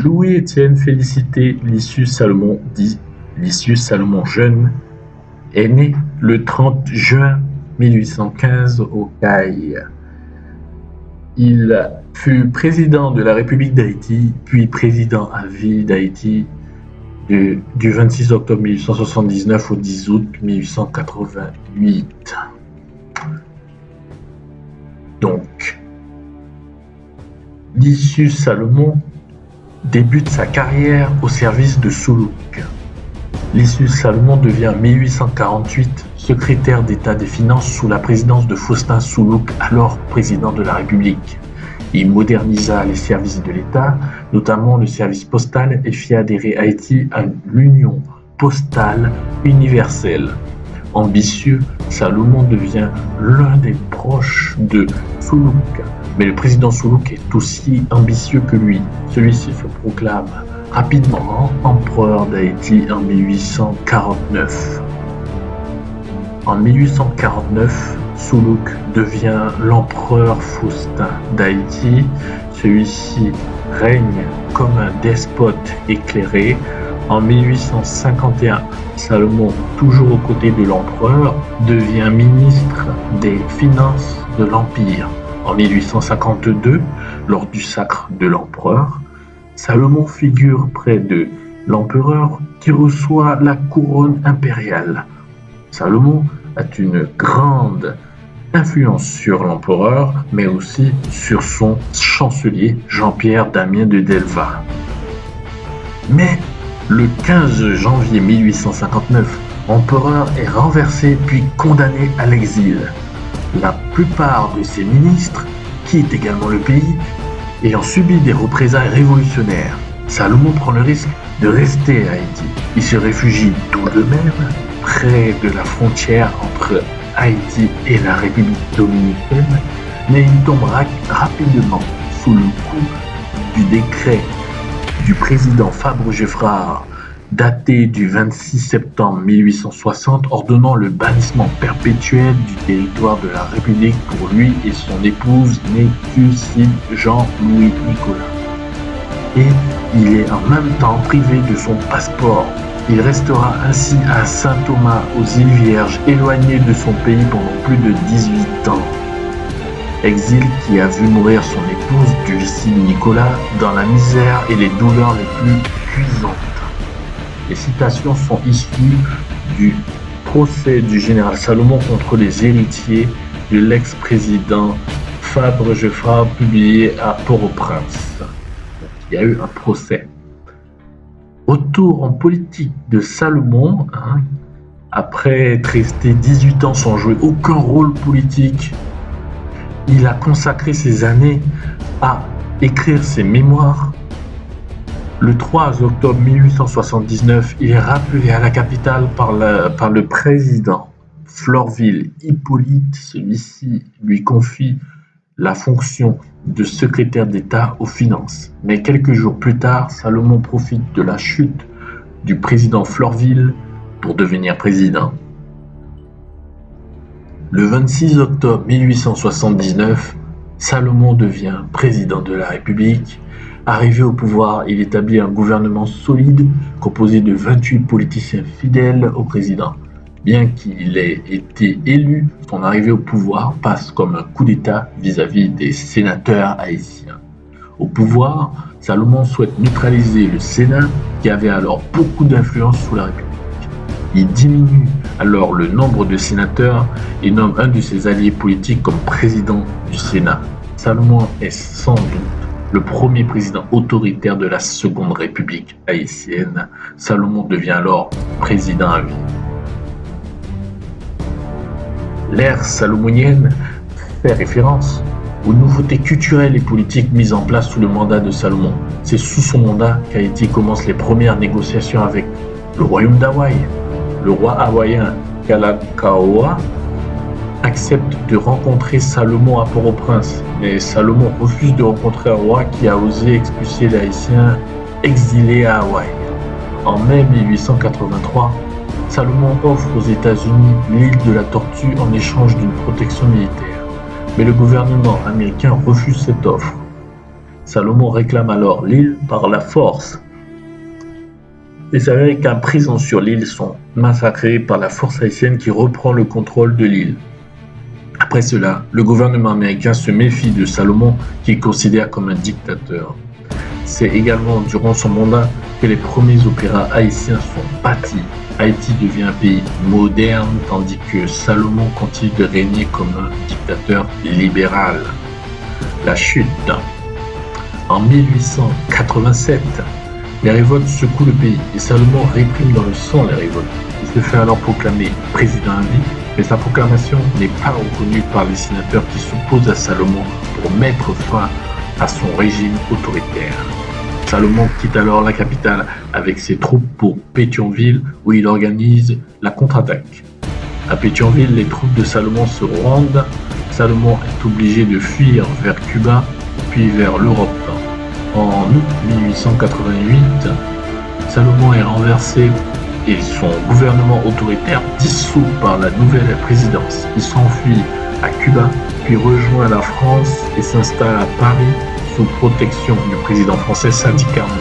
Louis-Étienne Félicité Lysius Salomon, dit Lysius Salomon Jeune, est né le 30 juin 1815 au Caire. Il fut président de la République d'Haïti, puis président à vie d'Haïti du 26 octobre 1879 au 10 août 1888. Donc, Lysius Salomon débute sa carrière au service de Soulouk. Lysius Salomon devient en 1848 secrétaire d'État des Finances sous la présidence de Faustin Soulouk, alors président de la République. Il modernisa les services de l'État, notamment le service postal, et fit adhérer Haïti à l'Union postale universelle. Ambitieux, Salomon devient l'un des proches de Soulouk. Mais le président Soulouk est aussi ambitieux que lui. Celui-ci se proclame rapidement empereur d'Haïti en 1849. En 1849, Soulouk devient l'empereur Faustin d'Haïti. Celui-ci règne comme un despote éclairé. En 1851, Salomon, toujours aux côtés de l'empereur, devient ministre des Finances de l'Empire. En 1852, lors du sacre de l'empereur, Salomon figure près de l'empereur qui reçoit la couronne impériale. Salomon a une grande influence sur l'empereur, mais aussi sur son chancelier Jean-Pierre Damien de Delva. Mais le 15 janvier 1859, l'empereur est renversé puis condamné à l'exil. La plupart de ses ministres quittent également le pays, ayant subi des représailles révolutionnaires. Salomon prend le risque de rester à Haïti. Il se réfugie tout de même près de la frontière entre Haïti et la République dominicaine, mais il tombe rapidement sous le coup du décret du président Fabre-Geffrard, daté du 26 septembre 1860, ordonnant le bannissement perpétuel du territoire de la République pour lui et son épouse Nécuside Jean-Louis Nicolas. Et il est en même temps privé de son passeport. Il restera ainsi à Saint-Thomas aux îles Vierges, éloigné de son pays pendant plus de 18 ans. Exil qui a vu mourir son épouse Dulcie Nicolas dans la misère et les douleurs les plus cuisantes. Les citations sont issues du procès du général Salomon contre les héritiers de l'ex-président Fabre-Geffrard publié à Port-au-Prince. Il y a eu un procès. Retour en politique de Salomon, après être resté 18 ans sans jouer aucun rôle politique, il a consacré ses années à écrire ses mémoires. Le 3 octobre 1879, il est rappelé à la capitale par le président Florvil Hippolyte. Celui-ci lui confie la fonction de secrétaire d'État aux Finances. Mais quelques jours plus tard, Salomon profite de la chute du président Florvil pour devenir président. Le 26 octobre 1879, Salomon devient président de la République. Arrivé au pouvoir, il établit un gouvernement solide composé de 28 politiciens fidèles au président. Bien qu'il ait été élu, son arrivée au pouvoir passe comme un coup d'État vis-à-vis des sénateurs haïtiens. Au pouvoir, Salomon souhaite neutraliser le Sénat qui avait alors beaucoup d'influence sous la République. Il diminue alors le nombre de sénateurs et nomme un de ses alliés politiques comme président du Sénat. Salomon est sans doute le premier président autoritaire de la Seconde République haïtienne. Salomon devient alors président à vie. L'ère salomonienne fait référence aux nouveautés culturelles et politiques mises en place sous le mandat de Salomon. C'est sous son mandat qu'Haïti commence les premières négociations avec le royaume d'Hawaï. Le roi hawaïen Kalakaua accepte de rencontrer Salomon à Port-au-Prince, mais Salomon refuse de rencontrer un roi qui a osé expulser les Haïtiens exilés à Hawaï. En mai 1883, Salomon offre aux États-Unis l'île de la Tortue en échange d'une protection militaire, mais le gouvernement américain refuse cette offre. Salomon réclame alors l'île par la force. Les Américains présents sur l'île sont massacrés par la force haïtienne qui reprend le contrôle de l'île. Après cela, le gouvernement américain se méfie de Salomon qu'il considère comme un dictateur. C'est également durant son mandat que les premiers opéras haïtiens sont bâtis. Haïti devient un pays moderne tandis que Salomon continue de régner comme un dictateur libéral. La chute. En 1887, les révoltes secouent le pays et Salomon réprime dans le sang les révoltes. Il se fait alors proclamer président à vie, mais sa proclamation n'est pas reconnue par les sénateurs qui s'opposent à Salomon pour mettre fin à son régime autoritaire. Salomon quitte alors la capitale avec ses troupes pour Pétionville où il organise la contre-attaque. À Pétionville, les troupes de Salomon se rendent. Salomon est obligé de fuir vers Cuba puis vers l'Europe. En août 1888, Salomon est renversé et son gouvernement autoritaire dissous par la nouvelle présidence. Il s'enfuit à Cuba, puis rejoint la France et s'installe à Paris sous protection du président français Sadi Carnot.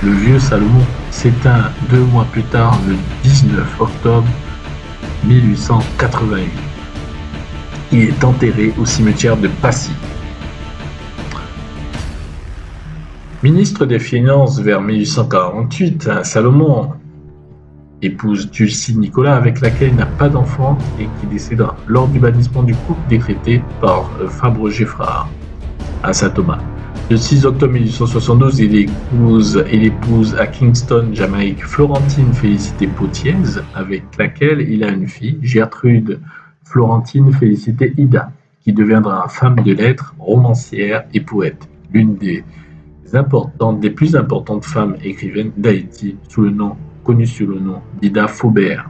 Le vieux Salomon s'éteint 2 mois plus tard, le 19 octobre 1888. Il est enterré au cimetière de Passy. Ministre des Finances vers 1848, Salomon épouse Dulcie Nicolas avec laquelle il n'a pas d'enfant et qui décédera lors du bannissement du couple décrété par Fabre-Geffrard à Saint-Thomas. Le 6 octobre 1872, il épouse à Kingston, Jamaïque, Florentine Félicité Potiez, avec laquelle il a une fille, Gertrude Florentine Félicité Ida, qui deviendra femme de lettres, romancière et poète, l'une des plus importantes femmes écrivaines d'Haïti, connue sous le nom d'Ida Faubert.